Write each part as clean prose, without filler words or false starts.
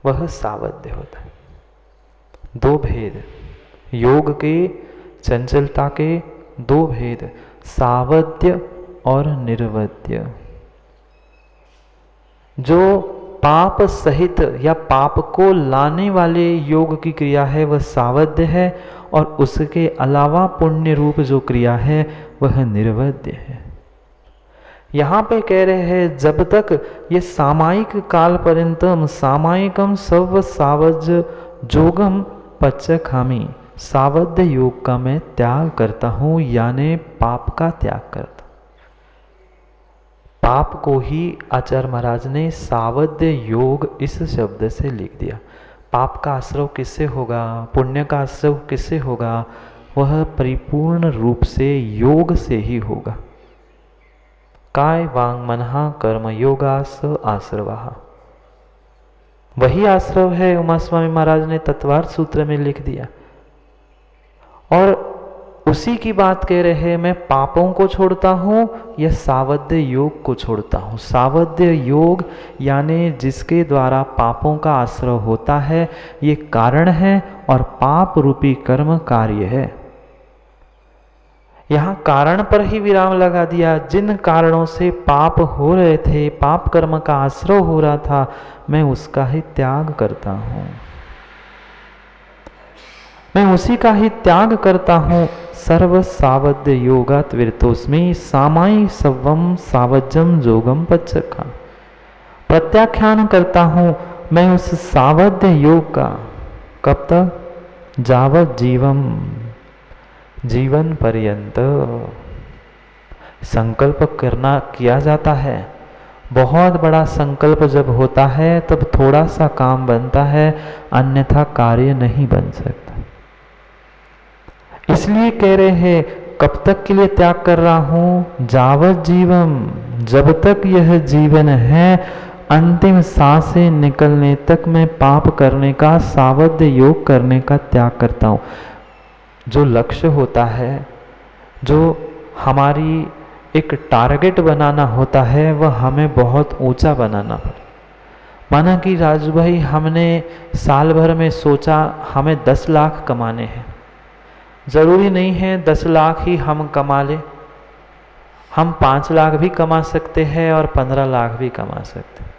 वह सावध्य होता है। दो भेद योग के, चंचलता के दो भेद, सावध्य और निर्वध्य। जो पाप सहित या पाप को लाने वाले योग की क्रिया है वह सावध्य है, और उसके अलावा पुण्य रूप जो क्रिया है वह निर्वध्य है। यहाँ पे कह रहे हैं जब तक ये सामायिक काल पर्यंतम सामायिकम सव सावज जोगम पच्चखामी, सावध्य योग का मैं त्याग करता हूँ, यानी पाप का त्याग करता। पाप को ही आचार्य महाराज ने सावध्य योग इस शब्द से लिख दिया। पाप का आश्रव किससे होगा, पुण्य का आश्रव किससे होगा, वह परिपूर्ण रूप से योग से ही होगा। काय वांग मनहा कर्म योगा स आश्रवा, वही आश्रव है। उमा स्वामी महाराज ने तत्वार्थ सूत्र में लिख दिया, और उसी की बात कह रहे हैं। मैं पापों को छोड़ता हूँ या सावध्य योग को छोड़ता हूँ। सावध्य योग यानी जिसके द्वारा पापों का आश्रय होता है, ये कारण है, और पाप रूपी कर्म कार्य है। यहाँ कारण पर ही विराम लगा दिया। जिन कारणों से पाप हो रहे थे, पाप कर्म का आश्रय हो रहा था, मैं उसका ही त्याग करता हूँ, मैं उसी का ही त्याग करता हूँ। सर्व सावध्य योगात विरतोस्मि सामायि सवम सावज्जम जोगम पच्चखा, प्रत्याख्यान करता हूँ मैं उस सावध्य योग का। कब तक? जावत जीवम, जीवन पर्यंत। संकल्प किया जाता है। बहुत बड़ा संकल्प जब होता है तब थोड़ा सा काम बनता है, अन्यथा कार्य नहीं बन सकता। इसलिए कह रहे हैं कब तक के लिए त्याग कर रहा हूं? जावत जीवम, जब तक यह जीवन है, अंतिम सांसें निकलने तक मैं पाप करने का, सावध्य योग करने का त्याग करता हूं। जो लक्ष्य होता है, जो हमारी एक टारगेट बनाना होता है, वह हमें बहुत ऊंचा बनाना पड़े। माना कि राजू भाई, हमने साल भर में सोचा हमें 10 लाख कमाने हैं। ज़रूरी नहीं है 10 लाख ही हम कमा लें, हम 5 लाख भी कमा सकते हैं और 15 लाख भी कमा सकते हैं।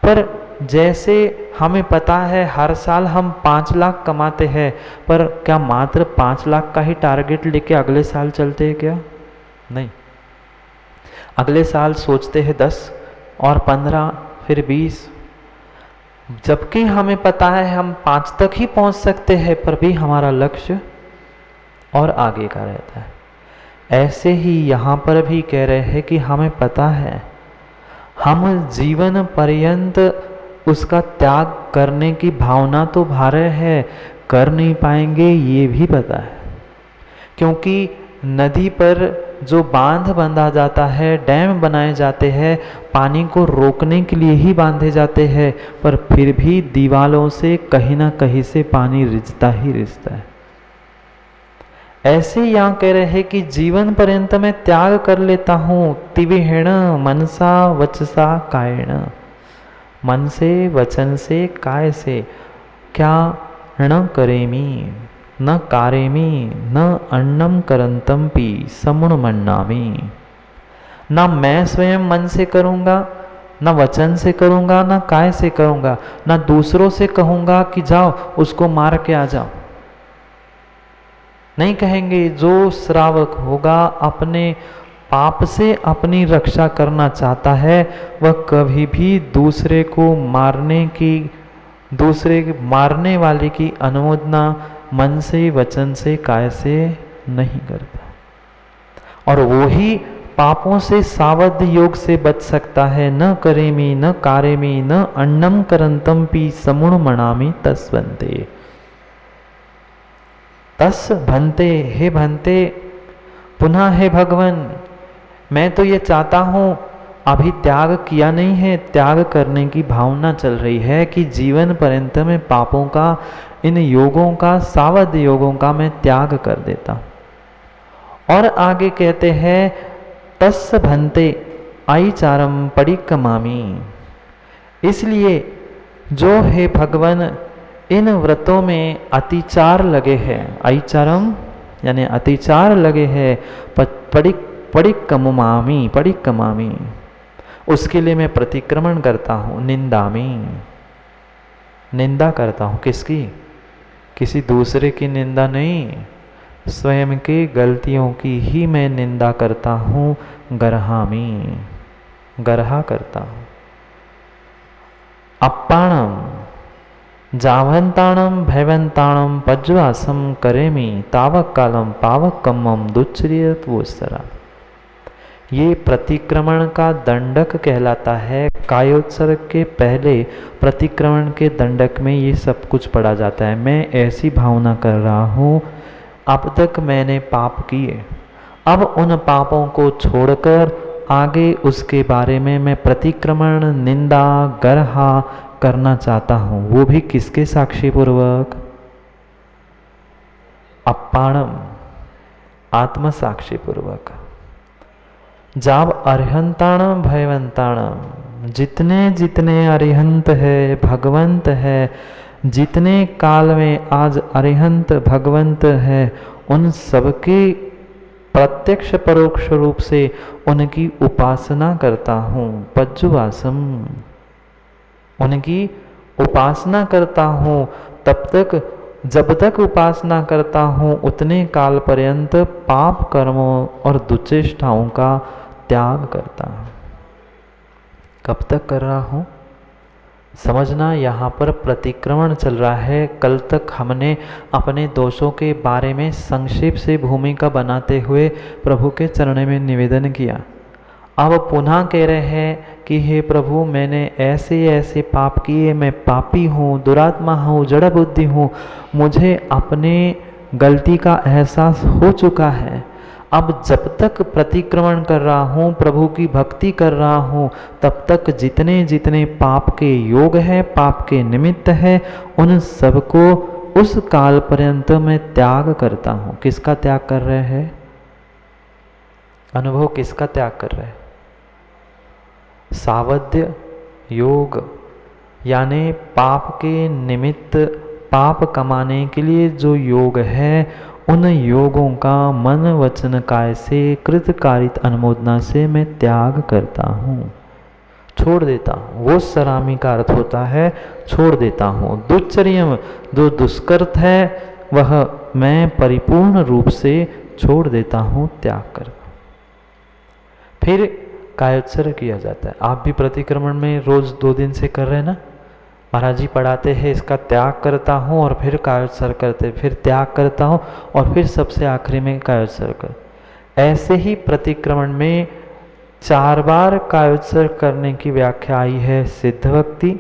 पर जैसे हमें पता है हर साल हम 5 लाख कमाते हैं, पर क्या मात्र 5 लाख का ही टारगेट लेके अगले साल चलते हैं क्या? नहीं, अगले साल सोचते हैं 10 और 15 फिर 20, जबकि हमें पता है हम 5 तक ही पहुंच सकते हैं, पर भी हमारा लक्ष्य और आगे का रहता है। ऐसे ही यहाँ पर भी कह रहे हैं कि हमें पता है हम जीवन पर्यंत उसका त्याग करने की भावना तो भा रहे हैं, कर नहीं पाएंगे ये भी पता है। क्योंकि नदी पर जो बांध बांधा जाता है, डैम बनाए जाते हैं, पानी को रोकने के लिए ही बांधे जाते हैं, पर फिर भी दीवालों से कहीं ना कहीं से पानी रिझता ही रिझता है। ऐसे यहाँ कह रहे हैं कि जीवन पर्यंत मैं त्याग कर लेता हूँ। तिविहेण मनसा वचसा कायेण, मन से, वचन से, काय से। क्या? न करेमी न कारेमी न अन्नम करंतम पी समुण मन्नामी। ना मैं स्वयं मन से करूँगा, न वचन से करूँगा, न काय से करूँगा, न दूसरों से कहूँगा कि जाओ उसको मार के आ जाओ। नहीं कहेंगे। जो श्रावक होगा अपने पाप से अपनी रक्षा करना चाहता है, वह कभी भी दूसरे को मारने की, दूसरे मारने वाले की अनुमोदना मन से, वचन से, काय से नहीं करता। और वो ही पापों से सावध्य योग से बच सकता है। न करेमी न कारेमी न अन्नम करंतम पी समुण मणामी तस्वंते। तस भंते, हे भंते, पुनः हे भगवान, मैं तो ये चाहता हूँ, अभी त्याग किया नहीं है, त्याग करने की भावना चल रही है कि जीवन पर्यंत में पापों का, इन योगों का, सावध योगों का मैं त्याग कर देता हूँ। और आगे कहते हैं तस् भंते आईचारम परिकमामी। इसलिए जो हे भगवान इन व्रतों में अतिचार लगे हैं, अतिचारम यानी अतिचार लगे हैं, पड़िक्कमामी, उसके लिए मैं प्रतिक्रमण करता हूँ, निंदा करता हूँ। किसकी? किसी दूसरे की निंदा नहीं, स्वयं की गलतियों की ही मैं निंदा करता हूँ। गरहा करता हूँ। अप्पाणम जावंताणम भयवंताणम पज्वासम करेमी तावक कालम पावक कम्मम दुच्चर्यत्वोत्सरा। ये प्रतिक्रमण का दंडक कहलाता है। कायोत्सर्ग के पहले प्रतिक्रमण के दंडक में ये सब कुछ पढ़ा जाता है। मैं ऐसी भावना कर रहा हूँ, अब तक मैंने पाप किए, अब उन पापों को छोड़कर आगे उसके बारे में मैं प्रतिक्रमण, निंदा, गरहा करना चाहता हूँ। वो भी किसके साक्षी पूर्वक? अप्पाणम, आत्म साक्षी पूर्वक। जाब अरिहंताणम भयवंताणम, जितने जितने अरिहंत है, भगवंत है, जितने काल में आज अरिहंत भगवंत है, उन सबके प्रत्यक्ष परोक्ष रूप से उनकी उपासना करता हूँ। पज्जुवासम, उनकी उपासना करता हूँ। तब तक, जब तक उपासना करता हूँ, उतने काल पर्यंत पाप कर्मों और दुचेष्टाओं का त्याग करता हूँ। कब तक कर रहा हूँ? समझना, यहाँ पर प्रतिक्रमण चल रहा है। कल तक हमने अपने दोषों के बारे में संक्षेप से भूमिका बनाते हुए प्रभु के चरणों में निवेदन किया। अब पुनः कह रहे हैं कि हे प्रभु, मैंने ऐसे ऐसे पाप किए, मैं पापी हूँ, दुरात्मा हूँ, जड़ बुद्धि हूँ, मुझे अपने गलती का एहसास हो चुका है। अब जब तक प्रतिक्रमण कर रहा हूँ, प्रभु की भक्ति कर रहा हूँ, तब तक जितने जितने पाप के योग है, पाप के निमित्त है, उन सबको उस काल पर्यंत मैं त्याग करता हूँ। किसका त्याग कर रहे हैं? अनुभव किसका त्याग कर रहे हैं? सावध्य योग, यानी पाप के निमित्त, पाप कमाने के लिए जो योग है, उन योगों का मन वचन काय से कृतकारित अनुमोदना से मैं त्याग करता हूँ, छोड़ देता हूँ। वो सरामी का अर्थ होता है छोड़ देता हूँ। दुच्चर्यम, जो दुष्कृत है, वह मैं परिपूर्ण रूप से छोड़ देता हूँ, त्याग कर। फिर कायोत्सर्ग किया जाता है। आप भी प्रतिक्रमण में रोज 2 दिन से कर रहे हैं ना? महाराज जी पढ़ाते हैं इसका त्याग करता हूँ और फिर कायोत्सर्ग करते, फिर त्याग करता हूँ और फिर सबसे आखिरी में कायोत्सर्ग कर। ऐसे ही प्रतिक्रमण में 4 बार कायोत्सर्ग करने की व्याख्या आई है। सिद्ध भक्ति,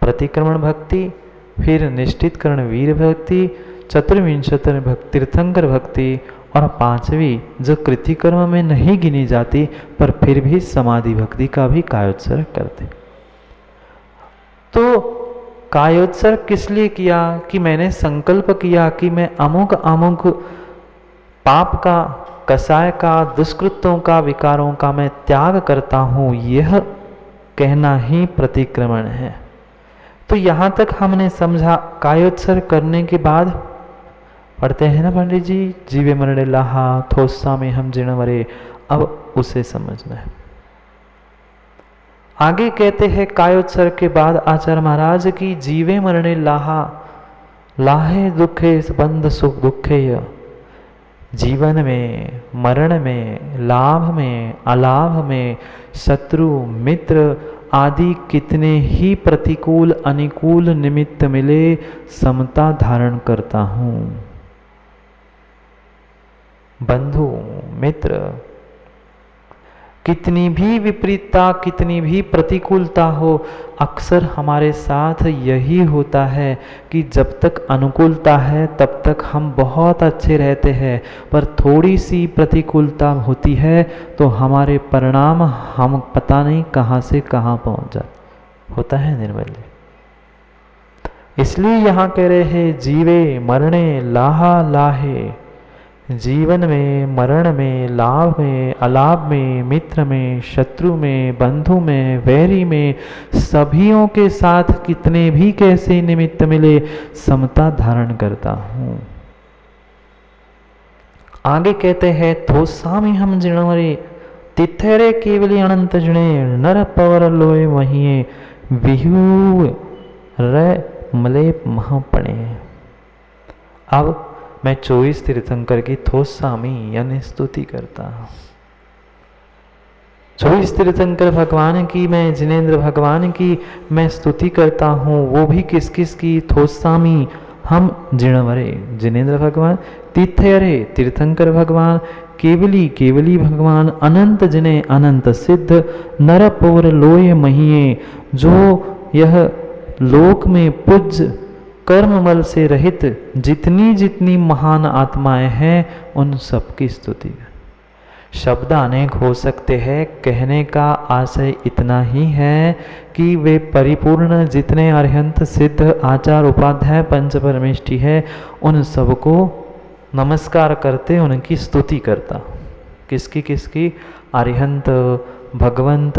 प्रतिक्रमण भक्ति, फिर निष्ठितकरण वीर भक्ति, चतुर्विंशति भक्ति, तीर्थंकर भक्ति, और 5वीं जो कृतिकर्म में नहीं गिनी जाती पर फिर भी समाधि भक्ति का भी कायोत्सर्ग करते। तो कायोत्सर्ग किस लिए किया? कि मैंने संकल्प किया कि मैं अमुक अमुक पाप का, कसाय का, दुष्कृतों का, विकारों का मैं त्याग करता हूँ। यह कहना ही प्रतिक्रमण है। तो यहाँ तक हमने समझा। कायोत्सर्ग करने के बाद पढ़ते हैं ना पंडित जी, जीवे मरणे लाहा थोस्सा में हम जीर्ण मरे। अब उसे समझना है। आगे कहते हैं कायोत्सर्ग के बाद आचार्य महाराज की जीवे मरणे लाहा, लाहे दुखे बंध सुख दुखेय। जीवन में, मरण में, लाभ में, अलाभ में, शत्रु मित्र आदि कितने ही प्रतिकूल अनुकूल निमित्त मिले, समता धारण करता हूँ। बंधु मित्र, कितनी भी विपरीतता, कितनी भी प्रतिकूलता हो, अक्सर हमारे साथ यही होता है कि जब तक अनुकूलता है तब तक हम बहुत अच्छे रहते हैं, पर थोड़ी सी प्रतिकूलता होती है तो हमारे परिणाम हम पता नहीं कहाँ से कहाँ पहुँच जाते। होता है निर्मल जी। इसलिए यहाँ कह रहे हैं जीवे मरणे लाहा लाहे। जीवन में, मरण में, लाभ में, अलाभ में, मित्र में, शत्रु में, बंधु में, वैरी में, सभियों के साथ कितने भी कैसे निमित्त मिले समता धारण करता हूं। आगे कहते हैं थोसामी हम जिणवरे तिथेरे केवली अनंत जिणे नर पवर लोय वहिए विहू रे मलेप महापणे। अब मैं 24 तीर्थंकर की थोसामी यानी स्तुति करता हूं। 24 तीर्थंकर भगवान की, मैं जिनेंद्र भगवान की मैं स्तुति करता हूं। वो भी किस किस की? थोसामी हम जिणवरे जिनेंद्र भगवान, तीर्थरे तीर्थंकर भगवान, केवली केवली भगवान, अनंत जिने अनंत सिद्ध, नर पौर लोय महिये जो यह लोक में पूज्य कर्ममल से रहित जितनी जितनी महान आत्माएं हैं उन सबकी स्तुति। शब्द अनेक हो सकते हैं, कहने का आशय इतना ही है कि वे परिपूर्ण जितने अरिहंत सिद्ध आचार उपाध्याय पंच परमेष्टि है उन सबको नमस्कार करते, उनकी स्तुति करता। किसकी किसकी? अरिहंत, भगवंत,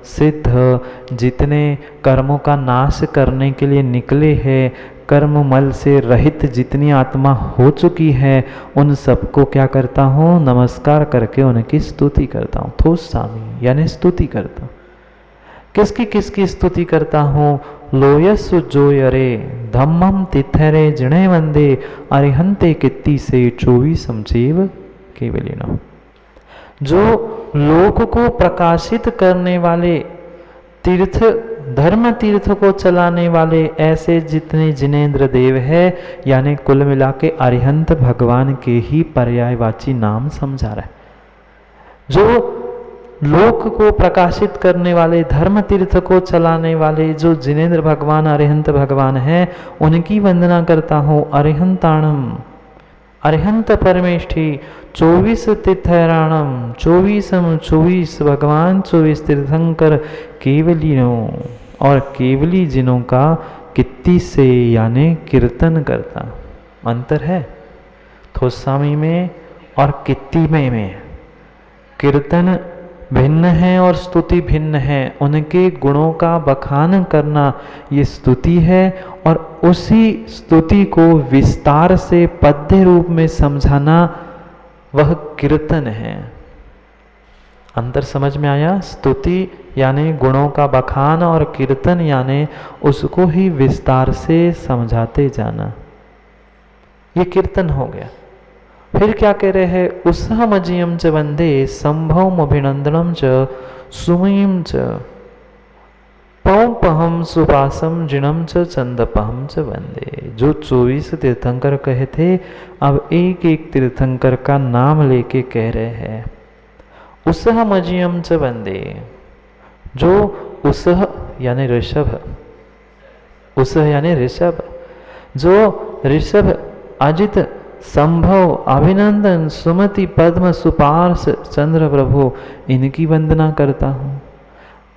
सिद्ध, जितने कर्मों का नाश करने के लिए निकले हैं, कर्म मल से रहित जितनी आत्मा हो चुकी है उन सबको क्या करता हूँ? नमस्कार करके उनकी स्तुति करता हूँ। थोसामी यानी स्तुति करता हूँ। किसकी किसकी स्तुति करता हूँ? लोयसु जोयरे धम्मम तिथरे जिणे वंदे अरिहंते कित्ती से 24 समजीव केवलिनो। जो लोक को प्रकाशित करने वाले तीर्थ, धर्म तीर्थ को चलाने वाले ऐसे जितने जिनेंद्र देव है, यानी कुल मिला के अरिहंत भगवान के ही पर्यायवाची नाम समझा रहा है। जो लोक को प्रकाशित करने वाले, धर्म तीर्थ को चलाने वाले जो जिनेंद्र भगवान अरिहंत भगवान है उनकी वंदना करता हूँ। अरिहंताणम अरिहंत परमेष्ठी 24 तीर्थराणम 24 भगवान 24 तीर्थंकर केवलियों और केवली जिनों का कित्ती से यानी कीर्तन करता। अंतर है थोसामी में और कित्ती में। कीर्तन भिन्न है और स्तुति भिन्न है। उनके गुणों का बखान करना ये स्तुति है और उसी स्तुति को विस्तार से पद्य रूप में समझाना वह कीर्तन है। अंतर समझ में आया? स्तुति यानी गुणों का बखान और कीर्तन यानी उसको ही विस्तार से समझाते जाना, ये कीर्तन हो गया। फिर क्या कह रहे हैं? उसहमजियम च वंदे संभवम अभिनंदनम च सुमयम च पौपहम सुपासम जिणम च चंदपहम च वंदे। जो 24 तीर्थंकर कहे थे, अब एक एक तीर्थंकर का नाम लेके कह रहे हैं। उसहमजियम च वंदे, जो उसह यानी ऋषभ, उसह यानी ऋषभ, जो ऋषभ अजित संभव अभिनंदन सुमति पद्म सुपार्श चंद्र प्रभु इनकी वंदना करता हूँ।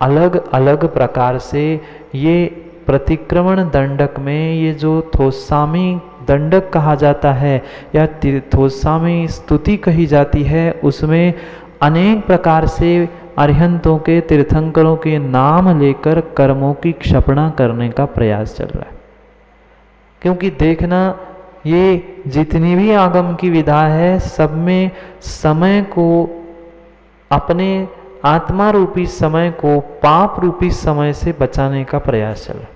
अलग अलग प्रकार से ये प्रतिक्रमण दंडक में ये जो थोसामी दंडक कहा जाता है या थोसामी स्तुति कही जाती है, उसमें अनेक प्रकार से अरिहंतों के तीर्थंकरों के नाम लेकर कर्मों की क्षपणा करने का प्रयास चल रहा है। क्योंकि देखना, ये जितनी भी आगम की विधा है सब में समय को, अपने आत्मा रूपी समय को पाप रूपी समय से बचाने का प्रयास चल रहा है।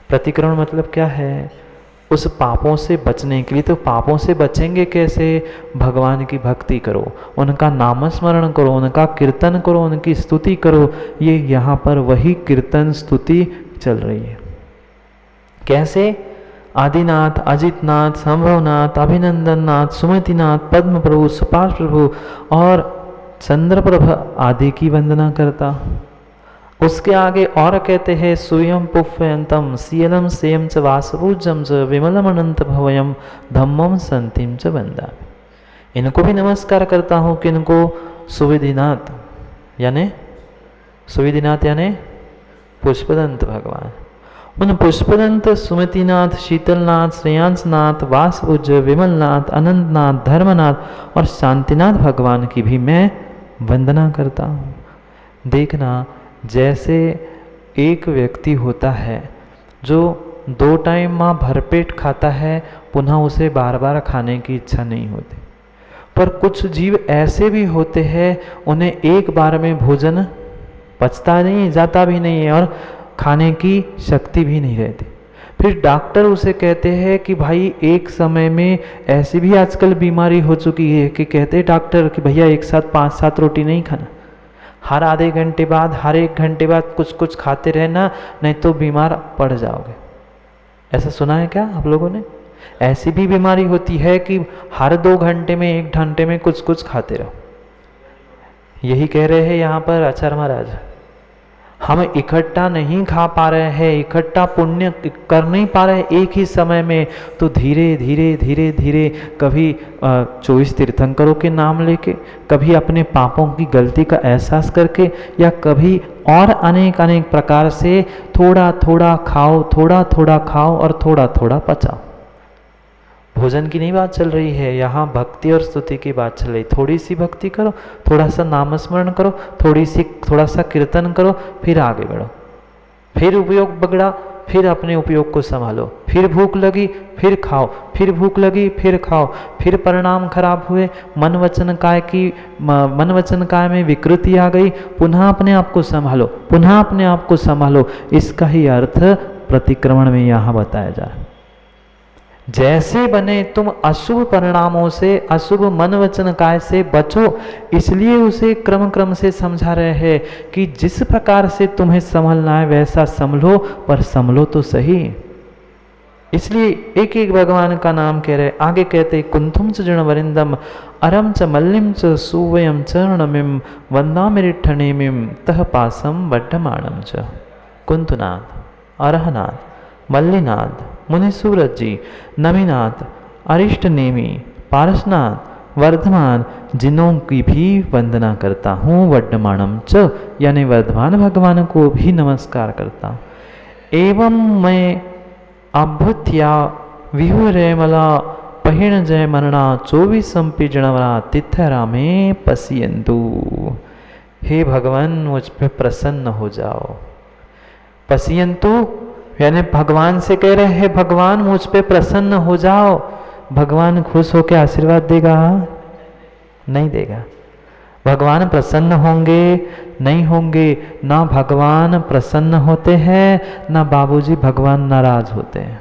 प्रतिक्रमण मतलब क्या है? उस पापों से बचने के लिए। तो पापों से बचेंगे कैसे? भगवान की भक्ति करो, उनका नामस्मरण करो, उनका कीर्तन करो, उनकी स्तुति करो। ये यहाँ पर वही कीर्तन स्तुति चल रही है। कैसे? आदिनाथ, अजितनाथ, संभवनाथ, अभिनंदननाथ, सुमतिनाथ, पद्म प्रभु, सुपार्श प्रभु और चंद्रप्रभ आदि की वंदना करता। उसके आगे और कहते हैं सूयम पुष्यंतम शीलम सेयम च वासपूज्यम च विमलम अनंत भवयम धम्मम संतिम च वंदा। इनको भी नमस्कार करता हूँ। किनको? सुविधिनाथ यानी पुष्पदंत भगवान, उन पुष्पदंत, सुमतिनाथ, शीतलनाथ, श्रेयांसनाथ, वासपूज्य, विमलनाथ, अनंतनाथ, धर्मनाथ और शांतिनाथ भगवान की भी मैं वंदना करता हूँ। देखना, जैसे एक व्यक्ति होता है जो 2 टाइम माँ भरपेट खाता है, पुनः उसे बार बार खाने की इच्छा नहीं होती। पर कुछ जीव ऐसे भी होते हैं, उन्हें एक बार में भोजन पचता नहीं, जाता भी नहीं है और खाने की शक्ति भी नहीं रहती। फिर डॉक्टर उसे कहते हैं कि भाई एक समय में, ऐसी भी आजकल बीमारी हो चुकी है कि कहते हैं डॉक्टर कि भैया एक साथ 5-7 रोटी नहीं खाना, हर आधे घंटे बाद, हर 1 घंटे बाद कुछ कुछ खाते रहना, नहीं तो बीमार पड़ जाओगे। ऐसा सुना है क्या आप लोगों ने? ऐसी भी बीमारी होती है कि हर 2 घंटे में, 1 घंटे में कुछ कुछ खाते रहो। यही कह रहे हैं यहाँ पर आचार्य महाराज, हम इकट्ठा नहीं खा पा रहे हैं, इकट्ठा पुण्य कर नहीं पा रहे एक ही समय में, तो धीरे धीरे धीरे धीरे कभी 24 तीर्थंकरों के नाम लेके, कभी अपने पापों की गलती का एहसास करके, या कभी और अनेक अनेक प्रकार से थोड़ा थोड़ा खाओ, थोड़ा थोड़ा खाओ और थोड़ा थोड़ा पचाओ। भोजन की नहीं बात चल रही है, यहाँ भक्ति और स्तुति की बात चल रही। थोड़ी सी भक्ति करो, थोड़ा सा नामस्मरण करो, थोड़ा सा कीर्तन करो, फिर आगे बढ़ो। फिर उपयोग बिगड़ा, फिर अपने उपयोग को संभालो। फिर भूख लगी, फिर खाओ, फिर भूख लगी, फिर खाओ, फिर परिणाम खराब हुए, मन वचन काय में विकृति आ गई, पुनः अपने आप को संभालो, पुनः अपने आप को संभालो। इसका ही अर्थ प्रतिक्रमण में यहाँ बताया जा रहा है। जैसे बने तुम अशुभ परिणामों से, अशुभ मन वचन काय से बचो, इसलिए उसे क्रम क्रम से समझा रहे हैं कि जिस प्रकार से तुम्हें संभलना है वैसा संभलो, पर संभलो तो सही। इसलिए एक एक भगवान का नाम कह रहे। आगे कहते, कुंथुम च जृणवरिंदम अरम च मल्लिम च सुवयम चरणमिम वंदामिरिठनेमिम तह पासम वड्डमाणम च। कुंतनाथ, अरहनाथ, मल्लिनाथ, मुनिसूरज जी, नमीनाथ, अरिष्ट नेमी, पारसनाथ, वर्धमान, जिनों की भी वंदना करता हूँ। वड्डमाणम च, यानी वर्धमान भगवान को भी नमस्कार करता हूँ। एवं मैं अभ्युत्या विहुरेमला पहिण जय मरणा 24 जणवरा तिथरा में पसियंतु। हे भगवान, मुझ पे प्रसन्न हो जाओ। पसियंतु यानी भगवान से कह रहे हैं, भगवान मुझ पे प्रसन्न हो जाओ। भगवान खुश होकर आशीर्वाद देगा? नहीं देगा। भगवान प्रसन्न होंगे? नहीं होंगे। ना भगवान प्रसन्न होते हैं, ना बाबूजी भगवान नाराज होते हैं।